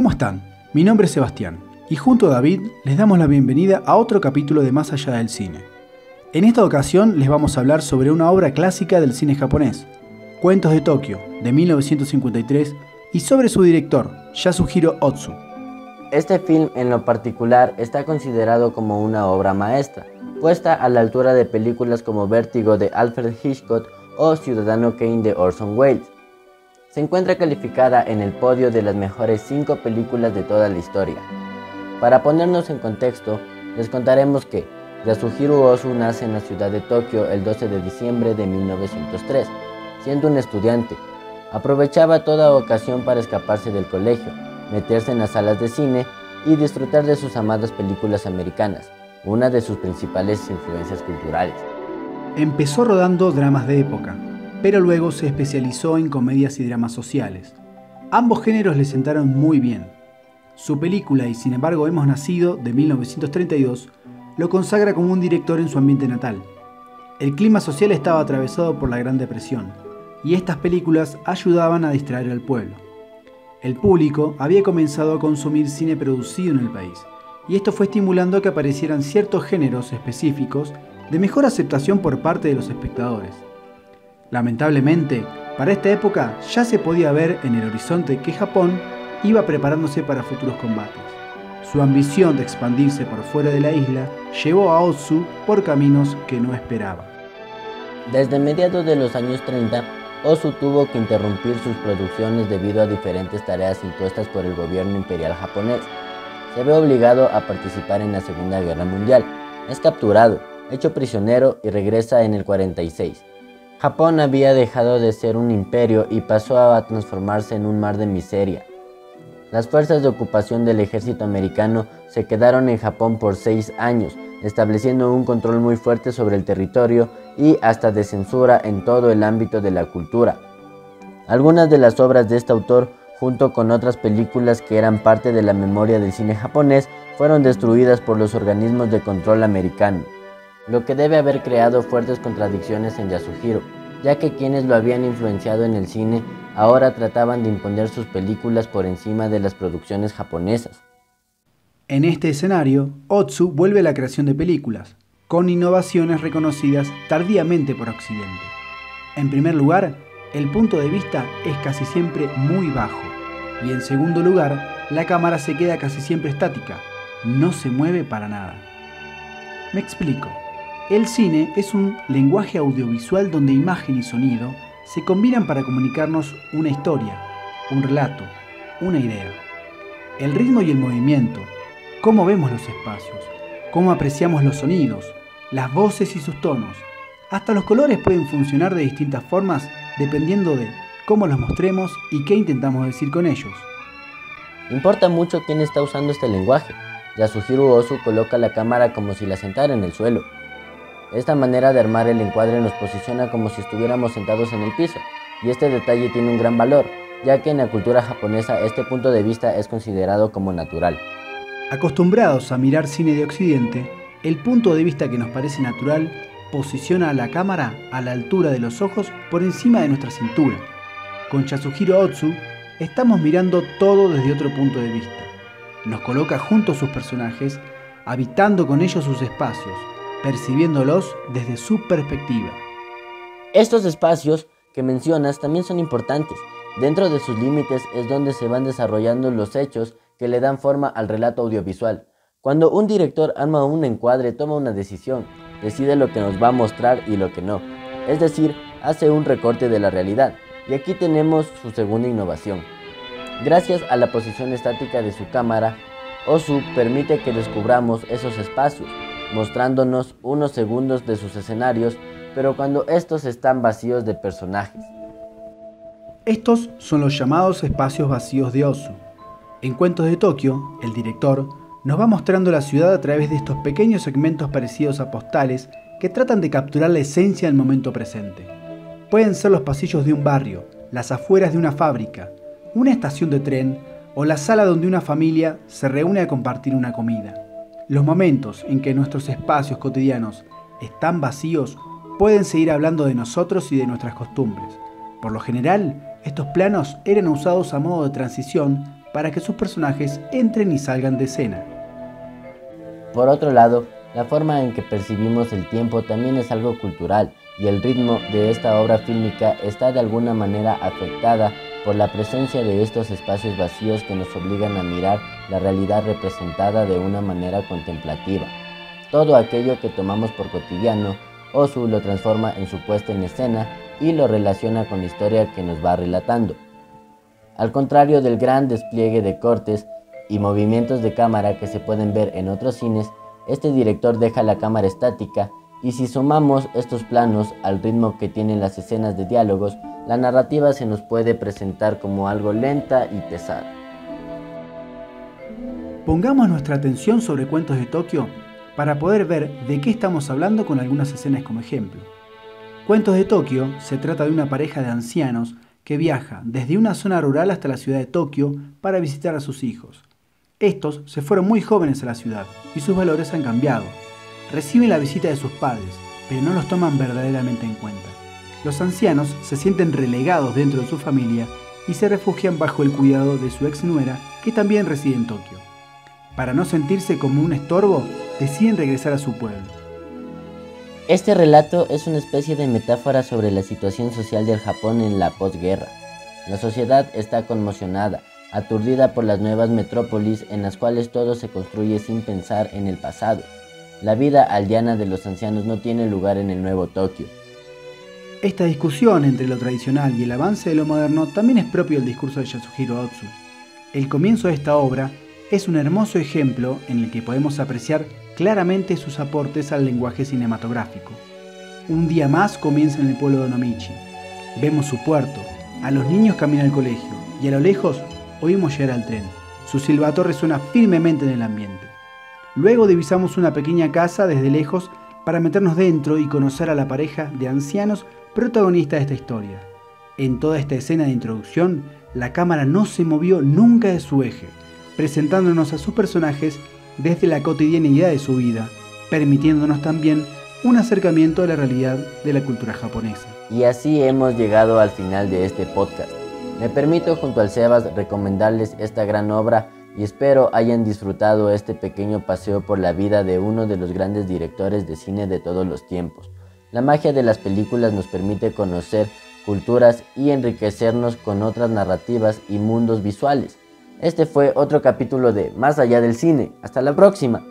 ¿Cómo están? Mi nombre es Sebastián y junto a David les damos la bienvenida a otro capítulo de Más allá del cine. En esta ocasión les vamos a hablar sobre una obra clásica del cine japonés, Cuentos de Tokio, de 1953, y sobre su director, Yasuhiro Ozu. Este film en lo particular está considerado como una obra maestra, puesta a la altura de películas como Vértigo de Alfred Hitchcock o Ciudadano Kane de Orson Welles. Se encuentra calificada en el podio de las mejores 5 películas de toda la historia. Para ponernos en contexto, les contaremos que Yasuhiro Ozu nace en la ciudad de Tokio el 12 de diciembre de 1903. Siendo un estudiante, aprovechaba toda ocasión para escaparse del colegio, meterse en las salas de cine y disfrutar de sus amadas películas americanas, una de sus principales influencias culturales. Empezó rodando dramas de época, pero luego se especializó en comedias y dramas sociales. Ambos géneros le sentaron muy bien. Su película Y sin embargo hemos nacido, de 1932, lo consagra como un director en su ambiente natal. El clima social estaba atravesado por la Gran Depresión, y estas películas ayudaban a distraer al pueblo. El público había comenzado a consumir cine producido en el país, y esto fue estimulando que aparecieran ciertos géneros específicos de mejor aceptación por parte de los espectadores. Lamentablemente, para esta época ya se podía ver en el horizonte que Japón iba preparándose para futuros combates. Su ambición de expandirse por fuera de la isla llevó a Ozu por caminos que no esperaba. Desde mediados de los años 30, Ozu tuvo que interrumpir sus producciones debido a diferentes tareas impuestas por el gobierno imperial japonés. Se ve obligado a participar en la Segunda Guerra Mundial. Es capturado, hecho prisionero y regresa en el 46. Japón había dejado de ser un imperio y pasó a transformarse en un mar de miseria. Las fuerzas de ocupación del ejército americano se quedaron en Japón por 6 años, estableciendo un control muy fuerte sobre el territorio y hasta de censura en todo el ámbito de la cultura. Algunas de las obras de este autor, junto con otras películas que eran parte de la memoria del cine japonés, fueron destruidas por los organismos de control americanos, lo que debe haber creado fuertes contradicciones en Yasuhiro, ya que quienes lo habían influenciado en el cine ahora trataban de imponer sus películas por encima de las producciones japonesas. En este escenario, Ozu vuelve a la creación de películas, con innovaciones reconocidas tardíamente por Occidente. En primer lugar, el punto de vista es casi siempre muy bajo, y en segundo lugar, la cámara se queda casi siempre estática, no se mueve para nada. Me explico. El cine es un lenguaje audiovisual donde imagen y sonido se combinan para comunicarnos una historia, un relato, una idea. El ritmo y el movimiento, cómo vemos los espacios, cómo apreciamos los sonidos, las voces y sus tonos. Hasta los colores pueden funcionar de distintas formas dependiendo de cómo los mostremos y qué intentamos decir con ellos. Importa mucho quién está usando este lenguaje. Yasuhiro Ozu coloca la cámara como si la sentara en el suelo. Esta manera de armar el encuadre nos posiciona como si estuviéramos sentados en el piso, y este detalle tiene un gran valor, ya que en la cultura japonesa este punto de vista es considerado como natural. Acostumbrados a mirar cine de Occidente, el punto de vista que nos parece natural posiciona a la cámara a la altura de los ojos por encima de nuestra cintura. Con Yasuhiro Ozu estamos mirando todo desde otro punto de vista. Nos coloca junto a sus personajes, habitando con ellos sus espacios, percibiéndolos desde su perspectiva. Estos espacios que mencionas también son importantes. Dentro de sus límites es donde se van desarrollando los hechos que le dan forma al relato audiovisual. Cuando un director arma un encuadre, toma una decisión, decide lo que nos va a mostrar y lo que no. Es decir, hace un recorte de la realidad. Y aquí tenemos su segunda innovación. Gracias a la posición estática de su cámara, Ozu permite que descubramos esos espacios, mostrándonos unos segundos de sus escenarios, pero cuando estos están vacíos de personajes. Estos son los llamados espacios vacíos de Ozu. En Cuentos de Tokio, el director nos va mostrando la ciudad a través de estos pequeños segmentos parecidos a postales que tratan de capturar la esencia del momento presente. Pueden ser los pasillos de un barrio, las afueras de una fábrica, una estación de tren o la sala donde una familia se reúne a compartir una comida. Los momentos en que nuestros espacios cotidianos están vacíos pueden seguir hablando de nosotros y de nuestras costumbres. Por lo general, estos planos eran usados a modo de transición para que sus personajes entren y salgan de escena. Por otro lado, la forma en que percibimos el tiempo también es algo cultural, y el ritmo de esta obra fílmica está de alguna manera afectada por la presencia de estos espacios vacíos que nos obligan a mirar la realidad representada de una manera contemplativa. Todo aquello que tomamos por cotidiano, Ozu lo transforma en su puesta en escena y lo relaciona con la historia que nos va relatando. Al contrario del gran despliegue de cortes y movimientos de cámara que se pueden ver en otros cines, este director deja la cámara estática, y si sumamos estos planos al ritmo que tienen las escenas de diálogos, la narrativa se nos puede presentar como algo lenta y pesada. Pongamos nuestra atención sobre Cuentos de Tokio para poder ver de qué estamos hablando con algunas escenas como ejemplo. Cuentos de Tokio se trata de una pareja de ancianos que viaja desde una zona rural hasta la ciudad de Tokio para visitar a sus hijos. Estos se fueron muy jóvenes a la ciudad y sus valores han cambiado. Reciben la visita de sus padres, pero no los toman verdaderamente en cuenta. Los ancianos se sienten relegados dentro de su familia y se refugian bajo el cuidado de su ex nuera, que también reside en Tokio. Para no sentirse como un estorbo, deciden regresar a su pueblo. Este relato es una especie de metáfora sobre la situación social del Japón en la posguerra. La sociedad está conmocionada, aturdida por las nuevas metrópolis en las cuales todo se construye sin pensar en el pasado. La vida aldeana de los ancianos no tiene lugar en el nuevo Tokio. Esta discusión entre lo tradicional y el avance de lo moderno también es propio del discurso de Yasuhiro Ozu. El comienzo de esta obra es un hermoso ejemplo en el que podemos apreciar claramente sus aportes al lenguaje cinematográfico. Un día más comienza en el pueblo de Onomichi. Vemos su puerto, a los niños caminan al colegio y a lo lejos oímos llegar al tren. Su silbato resuena firmemente en el ambiente. Luego divisamos una pequeña casa desde lejos para meternos dentro y conocer a la pareja de ancianos protagonistas de esta historia. En toda esta escena de introducción, la cámara no se movió nunca de su eje, presentándonos a sus personajes desde la cotidianidad de su vida, permitiéndonos también un acercamiento a la realidad de la cultura japonesa. Y así hemos llegado al final de este podcast. Me permito junto al Sebas recomendarles esta gran obra y espero hayan disfrutado este pequeño paseo por la vida de uno de los grandes directores de cine de todos los tiempos. La magia de las películas nos permite conocer culturas y enriquecernos con otras narrativas y mundos visuales. Este fue otro capítulo de Más allá del cine. Hasta la próxima.